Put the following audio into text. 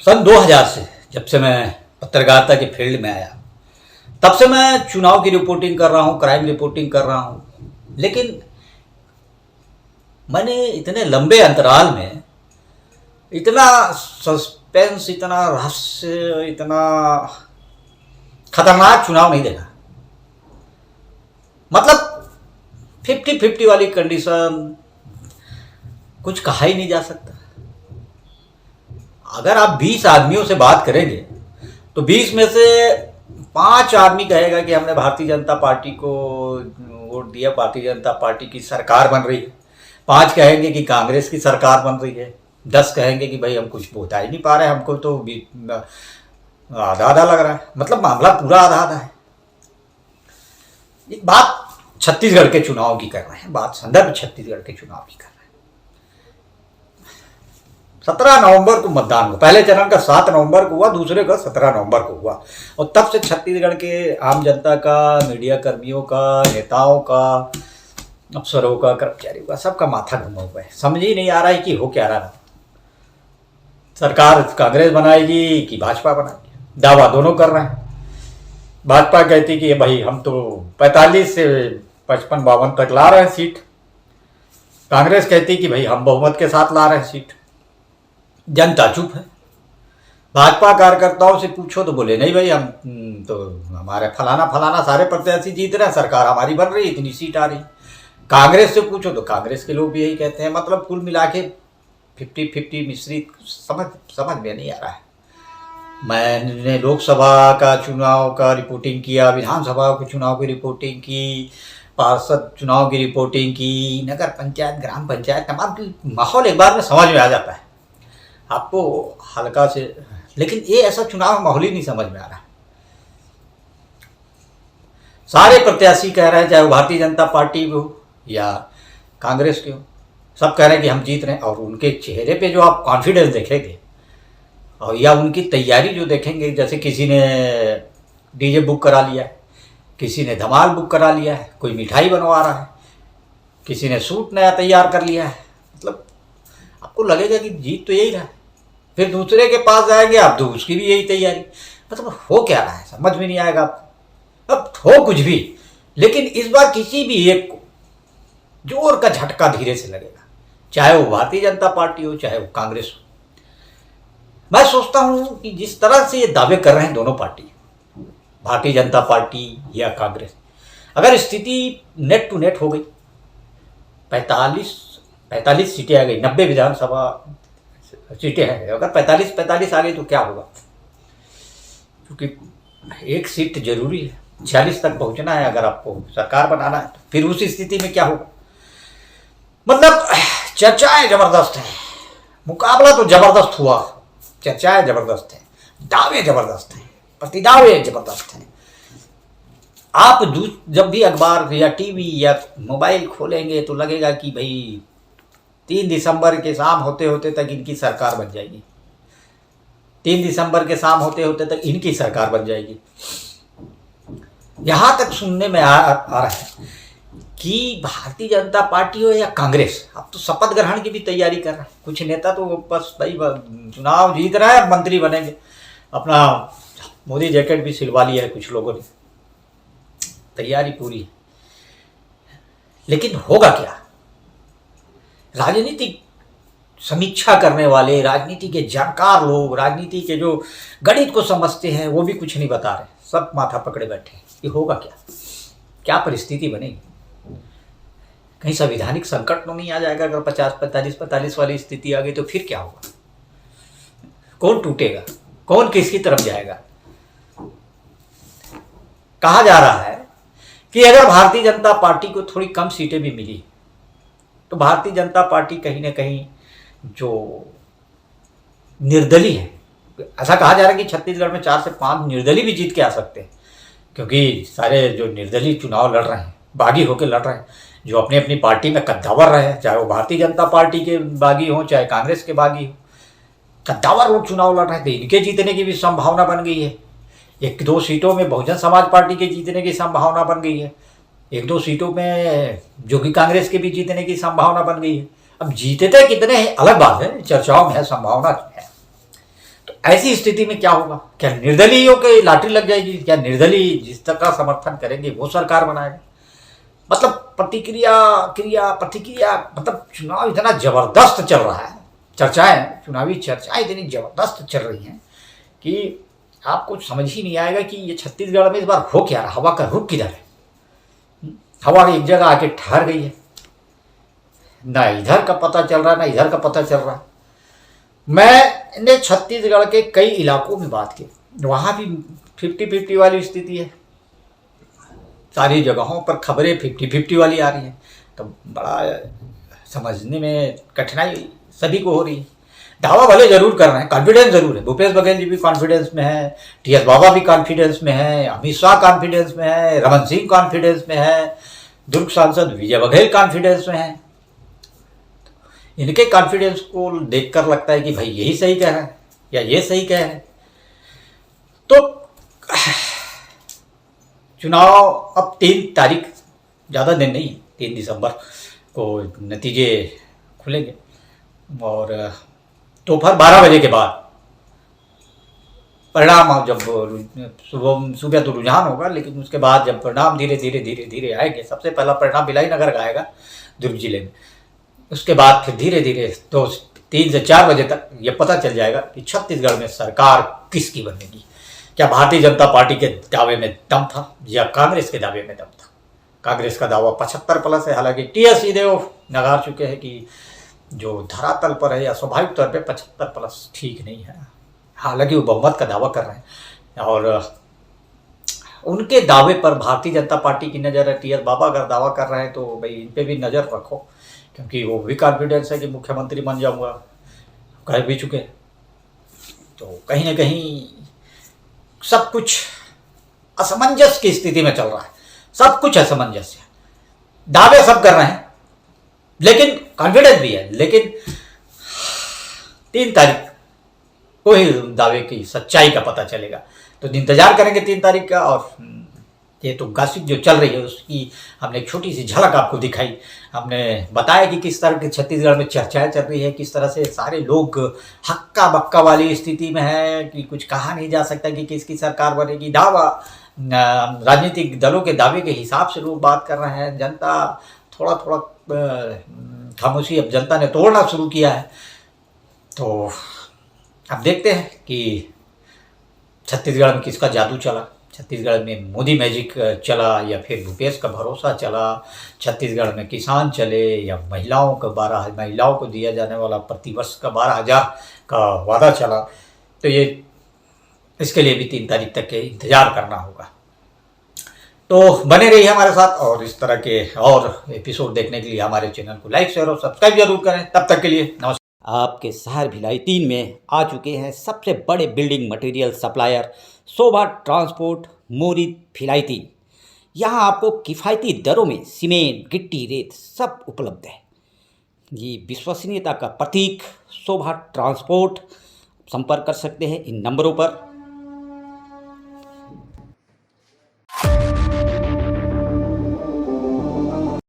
सन 2000 से जब से मैं पत्रकारिता के फील्ड में आया तब से मैं चुनाव की रिपोर्टिंग कर रहा हूँ, क्राइम रिपोर्टिंग कर रहा हूँ। लेकिन मैंने इतने लंबे अंतराल में इतना सस्पेंस, इतना रहस्य, इतना खतरनाक चुनाव नहीं देखा। मतलब 50-50 वाली कंडीशन, कुछ कहा ही नहीं जा सकता। अगर आप 20 आदमियों से बात करेंगे तो 20 में से 5 आदमी कहेगा कि हमने भारतीय जनता पार्टी को वोट दिया, भारतीय जनता पार्टी की सरकार बन रही है। 5 कहेंगे कि कांग्रेस की सरकार बन रही है। 10 कहेंगे कि भाई हम कुछ बता ही नहीं पा रहे, हमको तो आधा आधा लग रहा है। मतलब मामला पूरा आधा आधा है। एक बात छत्तीसगढ़ के चुनाव की कर रहे हैं, बात संदर्भ छत्तीसगढ़ के चुनाव की कर रहे हैं। 17 नवंबर को मतदान हुआ। पहले चरण का 7 नवंबर को हुआ, दूसरे का 17 नवंबर को हुआ। और तब से छत्तीसगढ़ के आम जनता का, मीडिया कर्मियों का, नेताओं का, अफसरों का, कर्मचारियों का, सबका माथा घुमा हुआ है। समझ ही नहीं आ रहा है कि हो क्या रहा है। सरकार कांग्रेस बनाएगी कि भाजपा बनाएगी, दावा दोनों कर रहे हैं। भाजपा कहती कि भाई हम तो 45 से 55-52 तक ला रहे हैं सीट। कांग्रेस कहती कि भाई हम बहुमत के साथ ला रहे हैं सीट। जनता चुप है। भाजपा कार्यकर्ताओं से पूछो तो बोले नहीं भाई, हम तो हमारे फलाना फलाना सारे प्रत्याशी जीत रहे हैं, सरकार हमारी बन रही, इतनी सीट आ रही। कांग्रेस से पूछो तो कांग्रेस के लोग भी यही कहते हैं। मतलब कुल मिला के 50-50 मिश्रित समझ में नहीं आ रहा है। मैंने लोकसभा का चुनाव का रिपोर्टिंग किया, विधानसभा के चुनाव की रिपोर्टिंग की, पार्षद चुनाव की रिपोर्टिंग की, नगर पंचायत, ग्राम पंचायत, तमाम की माहौल एक बार में समझ में आ जाता है आपको हल्का से। लेकिन ये ऐसा चुनाव माहौल ही नहीं समझ में आ रहा। सारे प्रत्याशी कह रहे हैं, चाहे वो भारतीय जनता पार्टी हो या कांग्रेस के हो, सब कह रहे हैं कि हम जीत रहे हैं। और उनके चेहरे पे जो आप कॉन्फिडेंस देखेंगे और या उनकी तैयारी जो देखेंगे, जैसे किसी ने डीजे बुक करा लिया है, किसी ने धमाल बुक करा लिया है, कोई मिठाई बनवा रहा है, किसी ने सूट नया तैयार कर लिया है। मतलब आपको लगेगा कि जीत तो यही रहा है। फिर दूसरे के पास जाएंगे आप तो उसकी भी यही तैयारी। मतलब हो क्या रहा है समझ में नहीं आएगा आपको। अब हो कुछ भी, लेकिन इस बार किसी भी एक को जोर का झटका धीरे से लगेगा, चाहे वो भारतीय जनता पार्टी हो, चाहे वो कांग्रेस हो। मैं सोचता हूं कि जिस तरह से ये दावे कर रहे हैं दोनों पार्टी, भारतीय जनता पार्टी या कांग्रेस, अगर स्थिति नेट टू नेट हो गई, 45 सीटें आ गई, 90 विधानसभा सीटें हैं, अगर 45 आ गई तो क्या होगा? क्योंकि एक सीट जरूरी है, 46 तक पहुंचना है अगर आपको सरकार बनाना है। तो फिर उस स्थिति में क्या होगा? मतलब चर्चाएं जबरदस्त हैं, मुकाबला तो जबरदस्त हुआ, चर्चाएं जबरदस्त हैं, दावे जबरदस्त हैं, प्रतिदावे जबरदस्त हैं। आप जब भी अखबार या टीवी या मोबाइल खोलेंगे तो लगेगा कि भाई 3 दिसंबर के शाम होते होते तक इनकी सरकार बन जाएगी, 3 दिसंबर के शाम होते होते तक इनकी सरकार बन जाएगी। यहां तक सुनने में आ रहा है कि भारतीय जनता पार्टी हो या कांग्रेस, अब तो शपथ ग्रहण की भी तैयारी कर रहा है। कुछ नेता तो बस भाई चुनाव जीत रहा है, मंत्री बनेंगे, अपना मोदी जैकेट भी सिलवा लिया है कुछ लोगों ने, तैयारी पूरी है। लेकिन होगा क्या? राजनीतिक समीक्षा करने वाले, राजनीति के जानकार लोग, राजनीति के जो गणित को समझते हैं, वो भी कुछ नहीं बता रहे, सब माथा पकड़े बैठे हैं। ये होगा क्या? क्या परिस्थिति बनेगी? कहीं संवैधानिक संकट तो नहीं आ जाएगा? अगर 50-45 वाली स्थिति आ गई तो फिर क्या होगा? कौन टूटेगा? कौन किसकी तरफ जाएगा? कहा जा रहा है कि अगर भारतीय जनता पार्टी को थोड़ी कम सीटें भी मिली तो भारतीय जनता पार्टी कहीं ना कहीं जो निर्दलीय है, ऐसा कहा जा रहा है कि छत्तीसगढ़ में 4 से 5 निर्दलीय भी जीत के आ सकते हैं, क्योंकि सारे जो निर्दलीय चुनाव लड़ रहे हैं, बागी होकर लड़ रहे हैं, जो अपनी अपनी पार्टी में कद्दावर रहे हैं, चाहे वो भारतीय जनता पार्टी के बागी हों, चाहे कांग्रेस के बागी हों, कद्दावर लोग चुनाव लड़ रहे थे, इनके जीतने की भी संभावना बन गई है। 1-2 सीटों में बहुजन समाज पार्टी के जीतने की संभावना बन गई है, 1-2 सीटों में जो कि कांग्रेस के भी जीतने की संभावना बन गई है। अब जीतते कितने हैं अलग बात है, चर्चाओं में है, संभावना है। तो ऐसी स्थिति में क्या होगा? क्या निर्दलीयों के लाठी लग जाएगी? क्या निर्दलीय जिस तरह का समर्थन करेंगे वो सरकार बनाएगा? मतलब प्रतिक्रिया क्रिया प्रतिक्रिया, मतलब चुनाव इतना जबरदस्त चल रहा है, चुनावी चर्चाएं इतनी जबरदस्त चल रही हैं कि आपको समझ ही नहीं आएगा कि ये छत्तीसगढ़ में इस बार हो क्या रहा, हवा का रुख किधर है। हवा एक जगह आके ठहर गई है, ना इधर का पता चल रहा है ना इधर का पता चल रहा है। मैंने छत्तीसगढ़ के कई इलाकों में बात की, वहाँ भी 50-50 वाली स्थिति है। सारी जगहों पर खबरें 50-50 वाली आ रही हैं, तो बड़ा समझने में कठिनाई सभी को हो रही है। दावा भले जरूर कर रहे हैं, कॉन्फिडेंस जरूर है। भूपेश बघेल जी भी कॉन्फिडेंस में है, टीएस बाबा भी कॉन्फिडेंस में है, अमित शाह कॉन्फिडेंस में है, रमन सिंह कॉन्फिडेंस में है, दुर्ग सांसद विजय बघेल कॉन्फिडेंस में है। इनके कॉन्फिडेंस को देखकर लगता है कि भाई यही सही कह रहे हैं या ये सही कह रहे हैं। तो चुनाव अब 3 तारीख, ज़्यादा दिन नहीं, 3 दिसंबर को नतीजे खुलेंगे और दोपहर 12 बजे के बाद परिणाम, जब सुबह तो रुझान होगा, लेकिन उसके बाद जब परिणाम धीरे धीरे आएंगे, सबसे पहला परिणाम भिलाई नगर का आएगा दुर्ग जिले में, उसके बाद फिर धीरे धीरे 3 से 4 बजे तक ये पता चल जाएगा कि छत्तीसगढ़ में सरकार किसकी बनेगी। क्या भारतीय जनता पार्टी के दावे में दम था या कांग्रेस के दावे में दम था? कांग्रेस का दावा 75+ है, हालांकि टीएस सिंहदेव नकार चुके हैं कि जो धरातल पर है या स्वाभाविक तौर पे 75+ ठीक नहीं है। हालांकि वो बहुमत का दावा कर रहे हैं और उनके दावे पर भारतीय जनता पार्टी की नज़र है। टीएस बाबा अगर दावा कर रहे हैं तो भाई इन पर भी नज़र रखो, क्योंकि वो भी कॉन्फिडेंस है कि मुख्यमंत्री बन जाऊंगा, कह भी चुके। तो कहीं ना कहीं सब कुछ असमंजस की स्थिति में चल रहा है, सब कुछ असमंजस है। दावे सब कर रहे हैं लेकिन कॉन्फिडेंस भी है, लेकिन 3 तारीख को ही दावे की सच्चाई का पता चलेगा। तो इंतजार करेंगे 3 तारीख का। और ये तो गॉसिप जो चल रही है उसकी हमने एक छोटी सी झलक आपको दिखाई। हमने बताया कि किस तरह की छत्तीसगढ़ में चर्चाएं चल रही है, किस तरह से सारे लोग हक्का बक्का वाली स्थिति में है कि कुछ कहा नहीं जा सकता कि किसकी सरकार बनेगी। दावा, राजनीतिक दलों के दावे के हिसाब से लोग बात कर रहे हैं। जनता थोड़ा खामोशी अब जनता ने तोड़ना शुरू किया है। तो अब देखते हैं कि छत्तीसगढ़ में किसका जादू चला, छत्तीसगढ़ में मोदी मैजिक चला या फिर भूपेश का भरोसा चला, छत्तीसगढ़ में किसान चले या महिलाओं को दिया जाने वाला प्रतिवर्ष का 12,000 का वादा चला। तो ये इसके लिए भी 3 तारीख तक के इंतज़ार करना होगा। तो बने रहिए हमारे साथ और इस तरह के और एपिसोड देखने के लिए हमारे चैनल को लाइक शेयर और सब्सक्राइब जरूर करें। तब तक के लिए नमस्कार। आपके शहर भिलाई 3 में आ चुके हैं सबसे बड़े बिल्डिंग मटेरियल सप्लायर शोभा ट्रांसपोर्ट मोरिद भिलाई 3। यहाँ आपको किफ़ायती दरों में सीमेंट, गिट्टी, रेत सब उपलब्ध है। ये विश्वसनीयता का प्रतीक शोभा ट्रांसपोर्ट। संपर्क कर सकते हैं इन नंबरों पर।